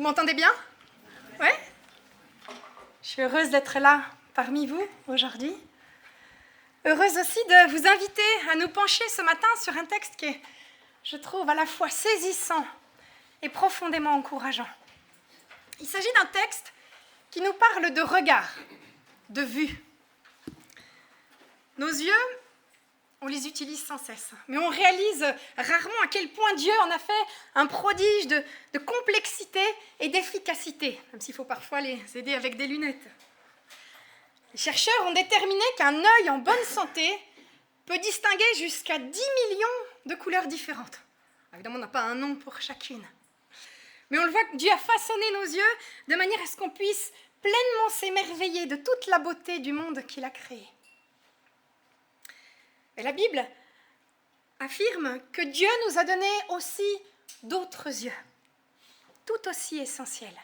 m'entendez bien? Ouais? Je suis heureuse d'être là parmi vous aujourd'hui. Heureuse aussi de vous inviter à nous pencher ce matin sur un texte qui est, je trouve, à la fois saisissant et profondément encourageant. Il s'agit d'un texte qui nous parle de regard, de vue. Nos yeux, on les utilise sans cesse, mais on réalise rarement à quel point Dieu en a fait un prodige de complexité et d'efficacité, même s'il faut parfois les aider avec des lunettes. Les chercheurs ont déterminé qu'un œil en bonne santé peut distinguer jusqu'à 10 millions de couleurs différentes. Évidemment, on n'a pas un nom pour chacune. Mais on le voit que Dieu a façonné nos yeux de manière à ce qu'on puisse pleinement s'émerveiller de toute la beauté du monde qu'il a créé. Et la Bible affirme que Dieu nous a donné aussi d'autres yeux, tout aussi essentiels.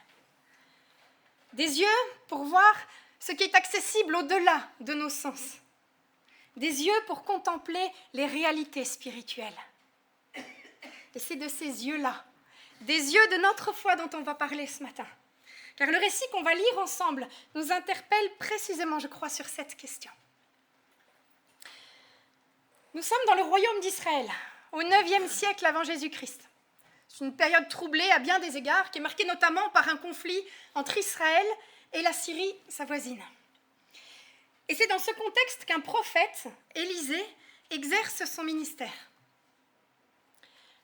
Des yeux pour voir ce qui est accessible au-delà de nos sens. Des yeux pour contempler les réalités spirituelles. Et c'est de ces yeux-là, des yeux de notre foi dont on va parler ce matin. Car le récit qu'on va lire ensemble nous interpelle précisément, je crois, sur cette question. Nous sommes dans le royaume d'Israël, au IXe siècle avant Jésus-Christ. C'est une période troublée à bien des égards, qui est marquée notamment par un conflit entre Israël et la Syrie, sa voisine. Et c'est dans ce contexte qu'un prophète, Élisée, exerce son ministère.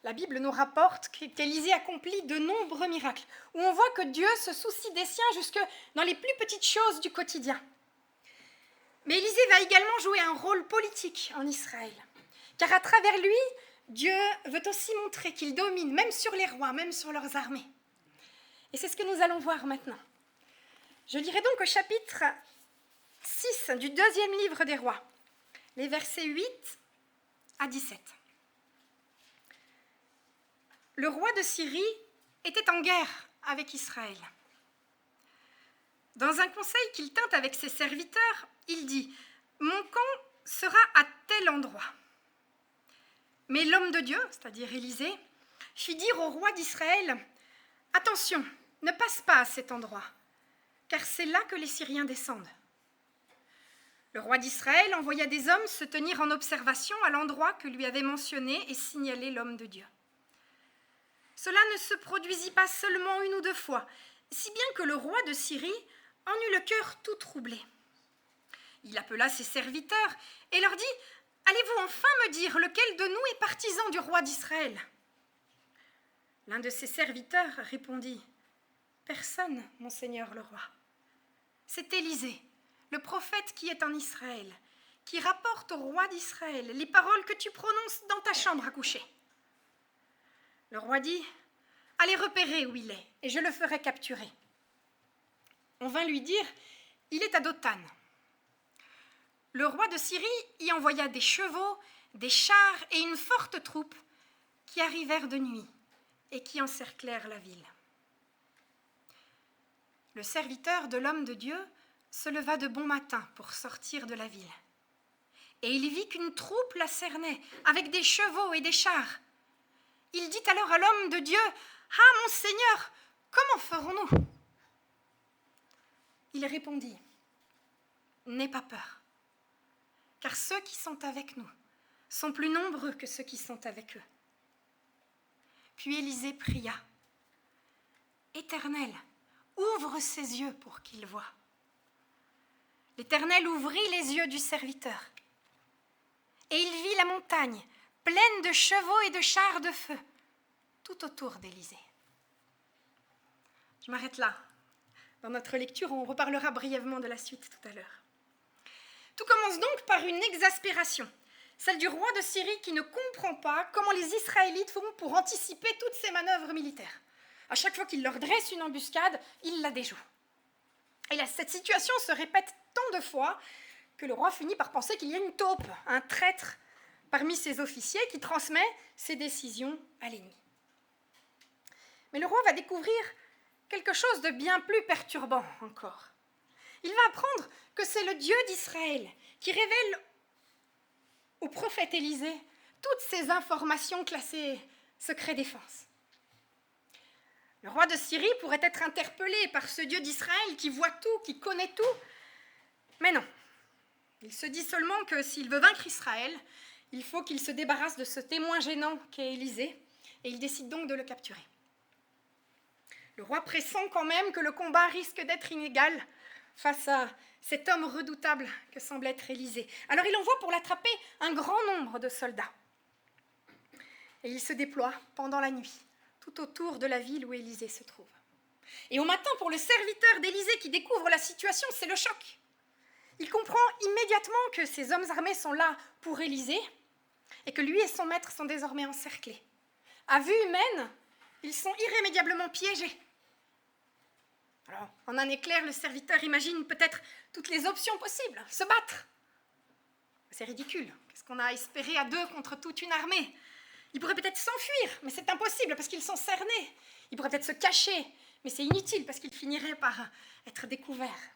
La Bible nous rapporte qu'Élisée accomplit de nombreux miracles, où on voit que Dieu se soucie des siens jusque dans les plus petites choses du quotidien. Mais Élisée va également jouer un rôle politique en Israël, car à travers lui, Dieu veut aussi montrer qu'il domine, même sur les rois, même sur leurs armées. Et c'est ce que nous allons voir maintenant. Je lirai donc au chapitre 6 du 2e livre des rois, les versets 8 à 17. Le roi de Syrie était en guerre avec Israël. Dans un conseil qu'il tint avec ses serviteurs, il dit « Mon camp sera à tel endroit ». Mais l'homme de Dieu, c'est-à-dire Élisée, fit dire au roi d'Israël « Attention, ne passe pas à cet endroit, car c'est là que les Syriens descendent. » Le roi d'Israël envoya des hommes se tenir en observation à l'endroit que lui avait mentionné et signalé l'homme de Dieu. Cela ne se produisit pas seulement une ou deux fois, si bien que le roi de Syrie en eut le cœur tout troublé. Il appela ses serviteurs et leur dit « Allez-vous enfin me dire lequel de nous est partisan du roi d'Israël ?» L'un de ses serviteurs répondit « Personne, mon seigneur le roi. C'est Élisée, le prophète qui est en Israël, qui rapporte au roi d'Israël les paroles que tu prononces dans ta chambre à coucher. » Le roi dit « Allez repérer où il est, et je le ferai capturer. » On vint lui dire « Il est à Dothan. » Le roi de Syrie y envoya des chevaux, des chars et une forte troupe qui arrivèrent de nuit et qui encerclèrent la ville. Le serviteur de l'homme de Dieu se leva de bon matin pour sortir de la ville. Et il vit qu'une troupe la cernait avec des chevaux et des chars. Il dit alors à l'homme de Dieu « Ah, mon Seigneur, comment ferons-nous » Il répondit « N'aie pas peur, car ceux qui sont avec nous sont plus nombreux que ceux qui sont avec eux. » Puis Élisée pria « Éternel, ouvre ses yeux pour qu'il voie. » L'Éternel ouvrit les yeux du serviteur, et il vit la montagne pleine de chevaux et de chars de feu tout autour d'Élisée. Je m'arrête là. Dans notre lecture, on reparlera brièvement de la suite tout à l'heure. Tout commence donc par une exaspération, celle du roi de Syrie qui ne comprend pas comment les Israélites feront pour anticiper toutes ces manœuvres militaires. À chaque fois qu'il leur dresse une embuscade, il la déjoue. Et là, cette situation se répète tant de fois que le roi finit par penser qu'il y a une taupe, un traître parmi ses officiers qui transmet ses décisions à l'ennemi. Mais le roi va découvrir quelque chose de bien plus perturbant encore. Il va apprendre que c'est le Dieu d'Israël qui révèle au prophète Élisée toutes ces informations classées secret défense. Le roi de Syrie pourrait être interpellé par ce Dieu d'Israël qui voit tout, qui connaît tout. Mais non. Il se dit seulement que s'il veut vaincre Israël, il faut qu'il se débarrasse de ce témoin gênant qu'est Élisée, et il décide donc de le capturer. Le roi pressent quand même que le combat risque d'être inégal face à cet homme redoutable que semble être Élisée. Alors il envoie pour l'attraper un grand nombre de soldats. Et il se déploie pendant la nuit, tout autour de la ville où Élisée se trouve. Et au matin, pour le serviteur d'Élisée qui découvre la situation, c'est le choc. Il comprend immédiatement que ces hommes armés sont là pour Élisée et que lui et son maître sont désormais encerclés. À vue humaine, ils sont irrémédiablement piégés. Alors, en un éclair, le serviteur imagine peut-être toutes les options possibles. Se battre. C'est ridicule. Qu'est-ce qu'on a à espérer à deux contre toute une armée? Ils pourraient peut-être s'enfuir, mais c'est impossible parce qu'ils sont cernés. Ils pourraient peut-être se cacher, mais c'est inutile parce qu'ils finiraient par être découverts.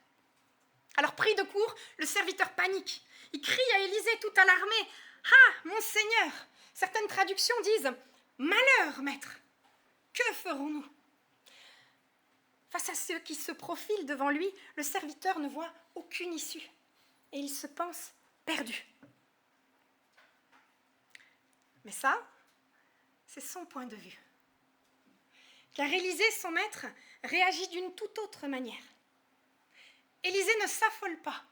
Alors, pris de court, le serviteur panique. Il crie à Élisée tout alarmé. « Ah, mon Seigneur !» Certaines traductions disent « Malheur, maître ! Que ferons-nous » Face à ceux qui se profilent devant lui, le serviteur ne voit aucune issue et il se pense perdu. Mais ça, c'est son point de vue. Car Élisée, son maître, réagit d'une toute autre manière. Élisée ne s'affole pas.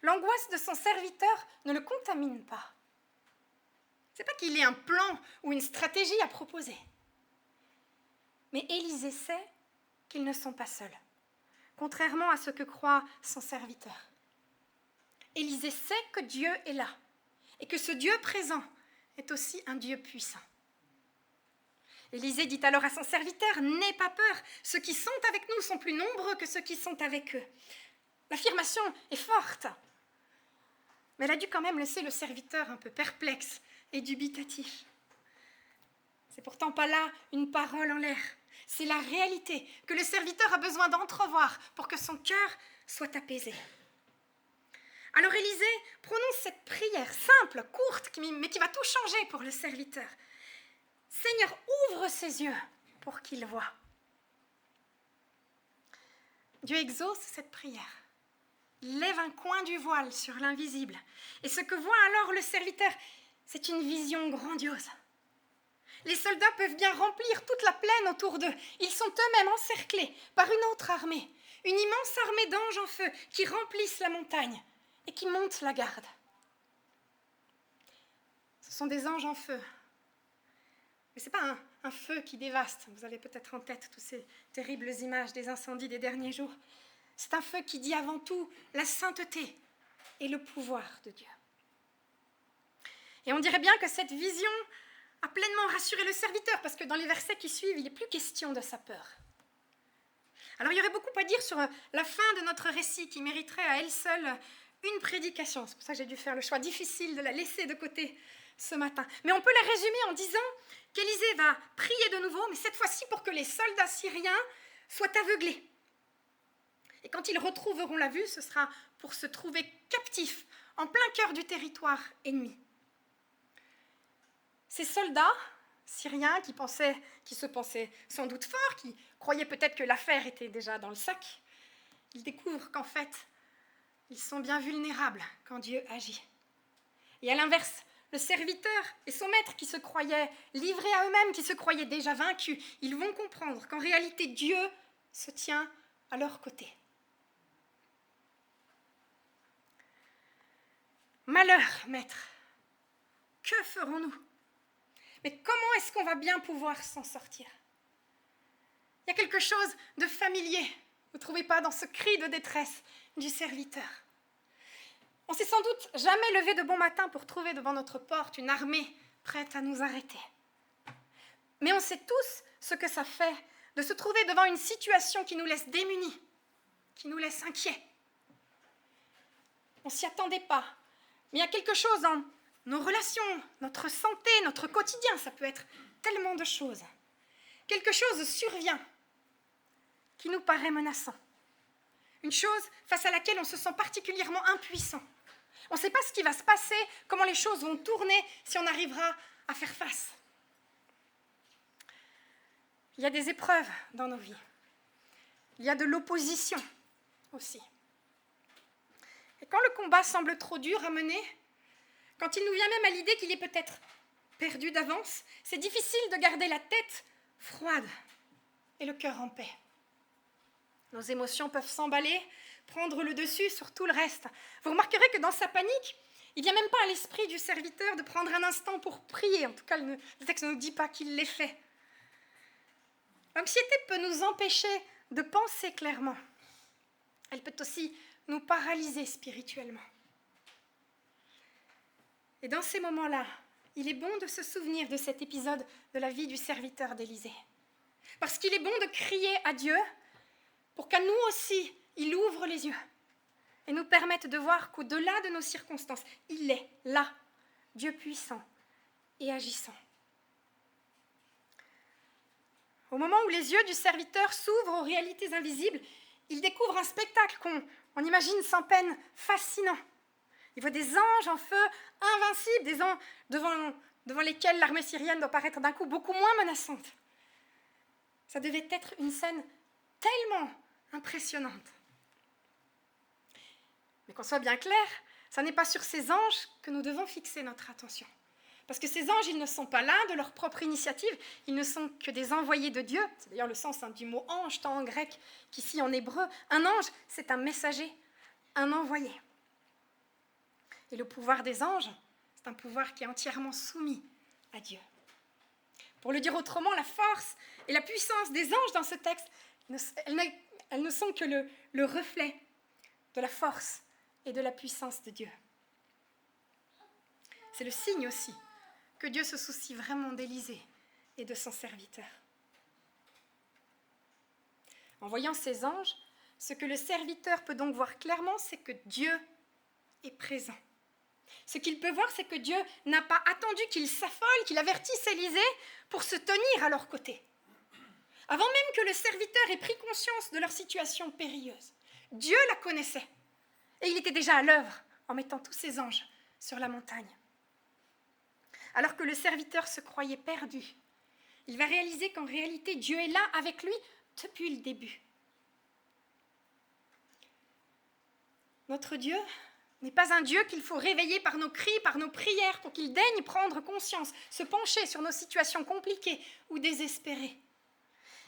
L'angoisse de son serviteur ne le contamine pas. Ce n'est pas qu'il ait un plan ou une stratégie à proposer. Mais Élisée sait qu'ils ne sont pas seuls, contrairement à ce que croit son serviteur. Élisée sait que Dieu est là et que ce Dieu présent est aussi un Dieu puissant. Élisée dit alors à son serviteur « N'aie pas peur, ceux qui sont avec nous sont plus nombreux que ceux qui sont avec eux. » L'affirmation est forte, mais elle a dû quand même laisser le serviteur un peu perplexe et dubitatif. C'est pourtant pas là une parole en l'air. C'est la réalité que le serviteur a besoin d'entrevoir pour que son cœur soit apaisé. Alors Élisée prononce cette prière simple, courte, mais qui va tout changer pour le serviteur. « Seigneur, ouvre ses yeux pour qu'il voie. » Dieu exauce cette prière. Il lève un coin du voile sur l'invisible. Et ce que voit alors le serviteur, c'est une vision grandiose. Les soldats peuvent bien remplir toute la plaine autour d'eux. Ils sont eux-mêmes encerclés par une autre armée, une immense armée d'anges en feu qui remplissent la montagne et qui montent la garde. Ce sont des anges en feu. Mais ce n'est pas un feu qui dévaste. Vous avez peut-être en tête toutes ces terribles images des incendies des derniers jours. C'est un feu qui dit avant tout la sainteté et le pouvoir de Dieu. Et on dirait bien que cette vision a pleinement rassuré le serviteur, parce que dans les versets qui suivent, il n'est plus question de sa peur. Alors il y aurait beaucoup à dire sur la fin de notre récit qui mériterait à elle seule une prédication. C'est pour ça que j'ai dû faire le choix difficile de la laisser de côté ce matin. Mais on peut la résumer en disant qu'Élisée va prier de nouveau, mais cette fois-ci pour que les soldats syriens soient aveuglés. Et quand ils retrouveront la vue, ce sera pour se trouver captifs en plein cœur du territoire ennemi. Ces soldats syriens qui se pensaient sans doute forts, qui croyaient peut-être que l'affaire était déjà dans le sac, ils découvrent qu'en fait, ils sont bien vulnérables quand Dieu agit. Et à l'inverse, le serviteur et son maître qui se croyaient livrés à eux-mêmes, qui se croyaient déjà vaincus, ils vont comprendre qu'en réalité, Dieu se tient à leur côté. Malheur, maître, que ferons-nous ? Mais comment est-ce qu'on va bien pouvoir s'en sortir ? Il y a quelque chose de familier, vous ne trouvez pas, dans ce cri de détresse du serviteur. On s'est sans doute jamais levé de bon matin pour trouver devant notre porte une armée prête à nous arrêter. Mais on sait tous ce que ça fait de se trouver devant une situation qui nous laisse démunis, qui nous laisse inquiets. On ne s'y attendait pas, mais il y a quelque chose dans nos relations, notre santé, notre quotidien, ça peut être tellement de choses. Quelque chose survient qui nous paraît menaçant. Une chose face à laquelle on se sent particulièrement impuissant. On ne sait pas ce qui va se passer, comment les choses vont tourner, si on arrivera à faire face. il y a des épreuves dans nos vies. Il y a de l'opposition aussi. Et quand le combat semble trop dur à mener, quand il nous vient même à l'idée qu'il est peut-être perdu d'avance, c'est difficile de garder la tête froide et le cœur en paix. Nos émotions peuvent s'emballer, prendre le dessus sur tout le reste. Vous remarquerez que dans sa panique, il ne vient même pas à l'esprit du serviteur de prendre un instant pour prier. En tout cas, le texte ne nous dit pas qu'il l'ait fait. L'anxiété peut nous empêcher de penser clairement. Elle peut aussi nous paralyser spirituellement. Et dans ces moments-là, il est bon de se souvenir de cet épisode de la vie du serviteur d'Élisée. Parce qu'il est bon de crier à Dieu pour qu'à nous aussi, il ouvre les yeux et nous permette de voir qu'au-delà de nos circonstances, il est là, Dieu puissant et agissant. Au moment où les yeux du serviteur s'ouvrent aux réalités invisibles, il découvre un spectacle qu'on imagine sans peine fascinant. Il voit des anges en feu invincibles, des anges devant lesquels l'armée syrienne doit paraître d'un coup beaucoup moins menaçante. Ça devait être une scène tellement impressionnante. Mais qu'on soit bien clair, ce n'est pas sur ces anges que nous devons fixer notre attention. Parce que ces anges, ils ne sont pas là de leur propre initiative, ils ne sont que des envoyés de Dieu. C'est d'ailleurs le sens du mot ange, tant en grec qu'ici en hébreu. Un ange, c'est un messager, un envoyé. Et le pouvoir des anges, c'est un pouvoir qui est entièrement soumis à Dieu. Pour le dire autrement, la force et la puissance des anges dans ce texte, elles ne sont que le reflet de la force et de la puissance de Dieu. C'est le signe aussi que Dieu se soucie vraiment d'Élisée et de son serviteur. En voyant ces anges, ce que le serviteur peut donc voir clairement, c'est que Dieu est présent. Ce qu'il peut voir, c'est que Dieu n'a pas attendu qu'il s'affole, qu'il avertisse Élisée pour se tenir à leur côté. Avant même que le serviteur ait pris conscience de leur situation périlleuse, Dieu la connaissait. Et il était déjà à l'œuvre en mettant tous ses anges sur la montagne. Alors que le serviteur se croyait perdu, il va réaliser qu'en réalité, Dieu est là avec lui depuis le début. Notre Dieu n'est pas un Dieu qu'il faut réveiller par nos cris, par nos prières, pour qu'il daigne prendre conscience, se pencher sur nos situations compliquées ou désespérées.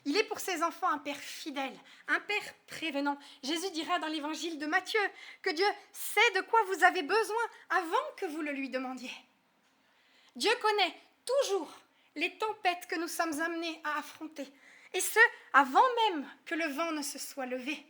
Il est pour ses enfants un Père fidèle, un Père prévenant. Jésus dira dans l'évangile de Matthieu que Dieu sait de quoi vous avez besoin avant que vous le lui demandiez. Dieu connaît toujours les tempêtes que nous sommes amenés à affronter, et ce, avant même que le vent ne se soit levé.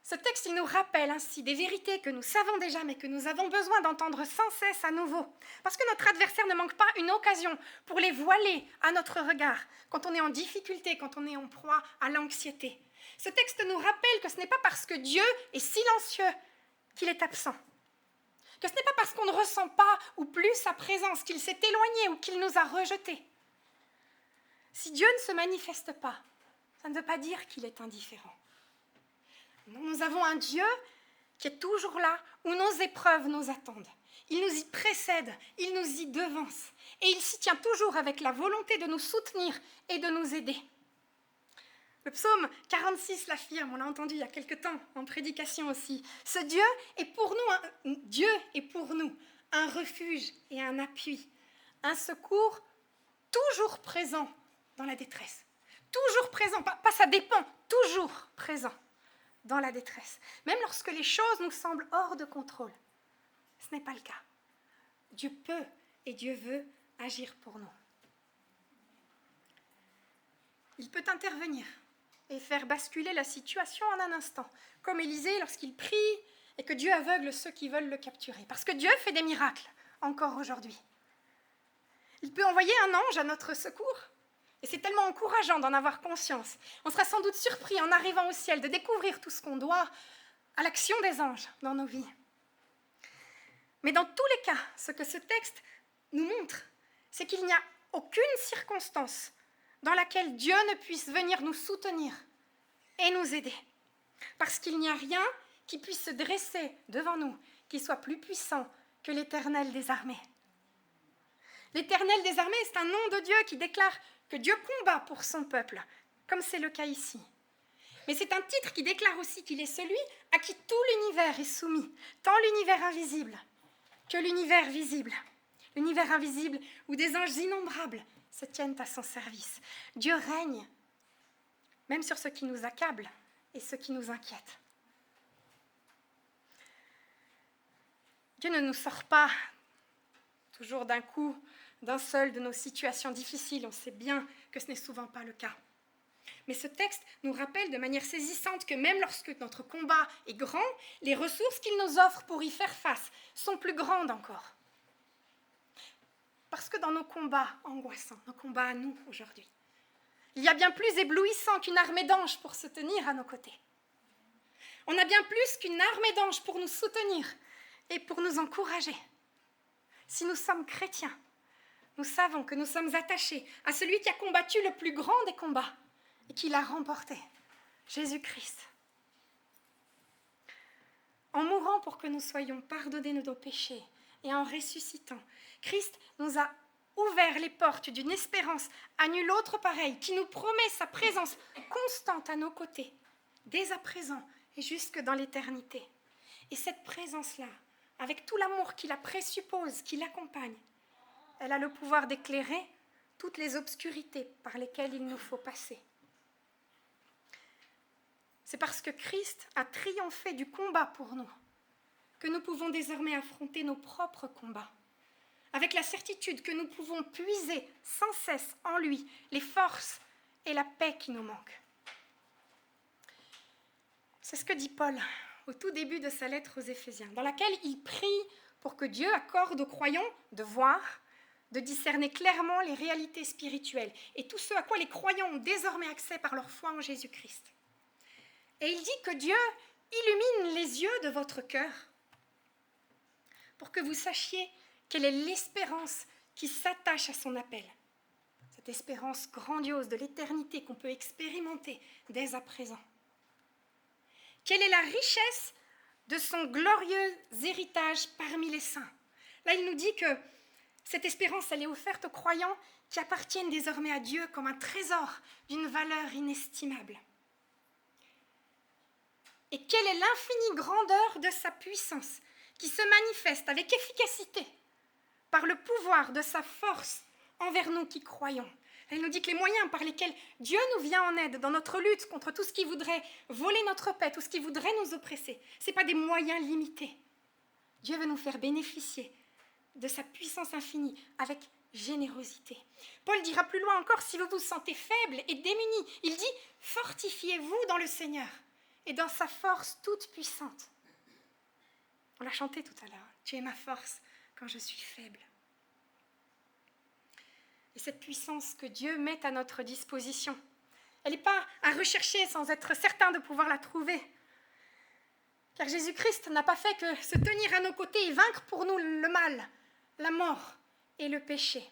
Ce texte, il nous rappelle ainsi des vérités que nous savons déjà, mais que nous avons besoin d'entendre sans cesse à nouveau. Parce que notre adversaire ne manque pas une occasion pour les voiler à notre regard, quand on est en difficulté, quand on est en proie à l'anxiété. Ce texte nous rappelle que ce n'est pas parce que Dieu est silencieux qu'il est absent. Que ce n'est pas parce qu'on ne ressent pas ou plus sa présence qu'il s'est éloigné ou qu'il nous a rejetés. Si Dieu ne se manifeste pas, ça ne veut pas dire qu'il est indifférent. Nous avons un Dieu qui est toujours là où nos épreuves nous attendent. Il nous y précède, il nous y devance. Et il s'y tient toujours avec la volonté de nous soutenir et de nous aider. Le psaume 46 l'affirme, on l'a entendu il y a quelque temps en prédication aussi. Ce Dieu est pour nous un refuge et un appui, un secours toujours présent dans la détresse. Toujours présent, pas ça dépend, toujours présent dans la détresse. Même lorsque les choses nous semblent hors de contrôle, ce n'est pas le cas. Dieu peut et Dieu veut agir pour nous. Il peut intervenir et faire basculer la situation en un instant, comme Élisée lorsqu'il prie et que Dieu aveugle ceux qui veulent le capturer. Parce que Dieu fait des miracles, encore aujourd'hui. Il peut envoyer un ange à notre secours, et c'est tellement encourageant d'en avoir conscience. On sera sans doute surpris en arrivant au ciel de découvrir tout ce qu'on doit à l'action des anges dans nos vies. Mais dans tous les cas, ce que ce texte nous montre, c'est qu'il n'y a aucune circonstance dans laquelle Dieu ne puisse venir nous soutenir et nous aider. Parce qu'il n'y a rien qui puisse se dresser devant nous, qui soit plus puissant que l'Éternel des armées. L'Éternel des armées, c'est un nom de Dieu qui déclare que Dieu combat pour son peuple, comme c'est le cas ici. Mais c'est un titre qui déclare aussi qu'il est celui à qui tout l'univers est soumis, tant l'univers invisible que l'univers visible. L'univers invisible où des anges innombrables se tiennent à son service. Dieu règne, même sur ce qui nous accable et ce qui nous inquiète. Dieu ne nous sort pas toujours d'un coup, d'un seul de nos situations difficiles. On sait bien que ce n'est souvent pas le cas. Mais ce texte nous rappelle de manière saisissante que même lorsque notre combat est grand, les ressources qu'il nous offre pour y faire face sont plus grandes encore. Parce que dans nos combats angoissants, nos combats à nous aujourd'hui, il y a bien plus éblouissant qu'une armée d'anges pour se tenir à nos côtés. On a bien plus qu'une armée d'anges pour nous soutenir et pour nous encourager. Si nous sommes chrétiens, nous savons que nous sommes attachés à celui qui a combattu le plus grand des combats et qui l'a remporté, Jésus-Christ. En mourant pour que nous soyons pardonnés de nos péchés et en ressuscitant, Christ nous a ouvert les portes d'une espérance à nul autre pareille, qui nous promet sa présence constante à nos côtés, dès à présent et jusque dans l'éternité. Et cette présence-là, avec tout l'amour qui la présuppose, qui l'accompagne, elle a le pouvoir d'éclairer toutes les obscurités par lesquelles il nous faut passer. C'est parce que Christ a triomphé du combat pour nous que nous pouvons désormais affronter nos propres combats, avec la certitude que nous pouvons puiser sans cesse en lui les forces et la paix qui nous manquent. C'est ce que dit Paul au tout début de sa lettre aux Éphésiens, dans laquelle il prie pour que Dieu accorde aux croyants de voir, de discerner clairement les réalités spirituelles et tout ce à quoi les croyants ont désormais accès par leur foi en Jésus-Christ. Et il dit que Dieu illumine les yeux de votre cœur pour que vous sachiez quelle est l'espérance qui s'attache à son appel. Cette espérance grandiose de l'éternité qu'on peut expérimenter dès à présent. Quelle est la richesse de son glorieux héritage parmi les saints? Là, il nous dit que cette espérance, elle est offerte aux croyants qui appartiennent désormais à Dieu comme un trésor d'une valeur inestimable. Et quelle est l'infinie grandeur de sa puissance qui se manifeste avec efficacité par le pouvoir de sa force envers nous qui croyons. Elle nous dit que les moyens par lesquels Dieu nous vient en aide dans notre lutte contre tout ce qui voudrait voler notre paix, tout ce qui voudrait nous oppresser, ce n'est pas des moyens limités. Dieu veut nous faire bénéficier de sa puissance infinie avec générosité. Paul dira plus loin encore, si vous vous sentez faible et démuni, il dit « Fortifiez-vous dans le Seigneur et dans sa force toute puissante. » On l'a chanté tout à l'heure. « Tu es ma force quand je suis faible. » Et cette puissance que Dieu met à notre disposition, elle n'est pas à rechercher sans être certain de pouvoir la trouver. Car Jésus-Christ n'a pas fait que se tenir à nos côtés et vaincre pour nous le mal, la mort et le péché.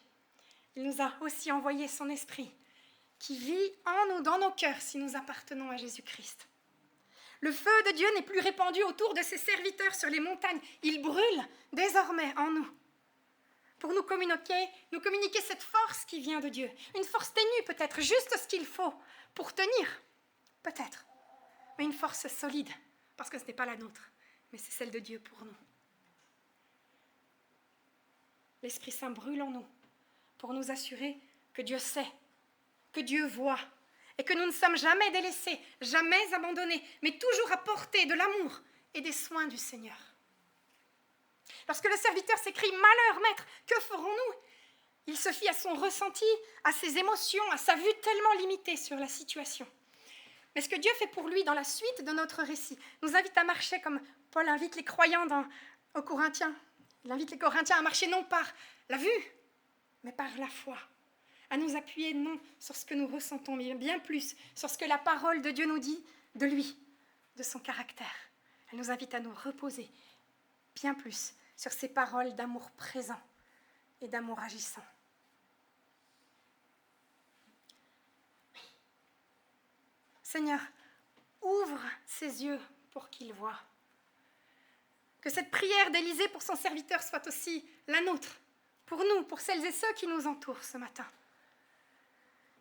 Il nous a aussi envoyé son esprit qui vit en nous, dans nos cœurs, si nous appartenons à Jésus-Christ. Le feu de Dieu n'est plus répandu autour de ses serviteurs sur les montagnes. Il brûle désormais en nous pour nous communiquer cette force qui vient de Dieu. Une force ténue peut-être, juste ce qu'il faut pour tenir, peut-être. Mais une force solide, parce que ce n'est pas la nôtre, mais c'est celle de Dieu pour nous. L'Esprit Saint brûle en nous pour nous assurer que Dieu sait, que Dieu voit, et que nous ne sommes jamais délaissés, jamais abandonnés, mais toujours à portée de l'amour et des soins du Seigneur. Lorsque le serviteur s'écrie « Malheur, maître, que ferons-nous » il se fie à son ressenti, à ses émotions, à sa vue tellement limitée sur la situation. Mais ce que Dieu fait pour lui dans la suite de notre récit nous invite à marcher comme Paul invite les croyants aux Corinthiens. Il invite les Corinthiens à marcher non par la vue, mais par la foi. À nous appuyer non sur ce que nous ressentons, mais bien plus sur ce que la parole de Dieu nous dit de lui, de son caractère. Elle nous invite à nous reposer bien plus sur ces paroles d'amour présent et d'amour agissant. Seigneur, ouvre ses yeux pour qu'il voie. Que cette prière d'Élisée pour son serviteur soit aussi la nôtre, pour nous, pour celles et ceux qui nous entourent ce matin.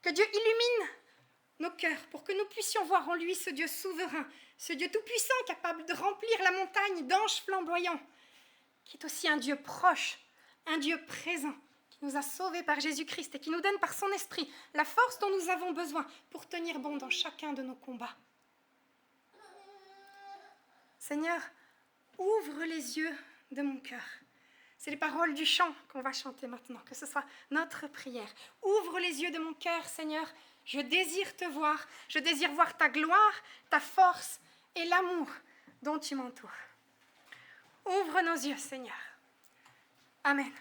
Que Dieu illumine nos cœurs pour que nous puissions voir en lui ce Dieu souverain, ce Dieu tout-puissant capable de remplir la montagne d'anges flamboyants, qui est aussi un Dieu proche, un Dieu présent, qui nous a sauvés par Jésus-Christ et qui nous donne par son esprit la force dont nous avons besoin pour tenir bon dans chacun de nos combats. Seigneur, ouvre les yeux de mon cœur. C'est les paroles du chant qu'on va chanter maintenant, que ce soit notre prière. Ouvre les yeux de mon cœur, Seigneur. Je désire te voir. Je désire voir ta gloire, ta force et l'amour dont tu m'entoures. Ouvre nos yeux, Seigneur. Amen.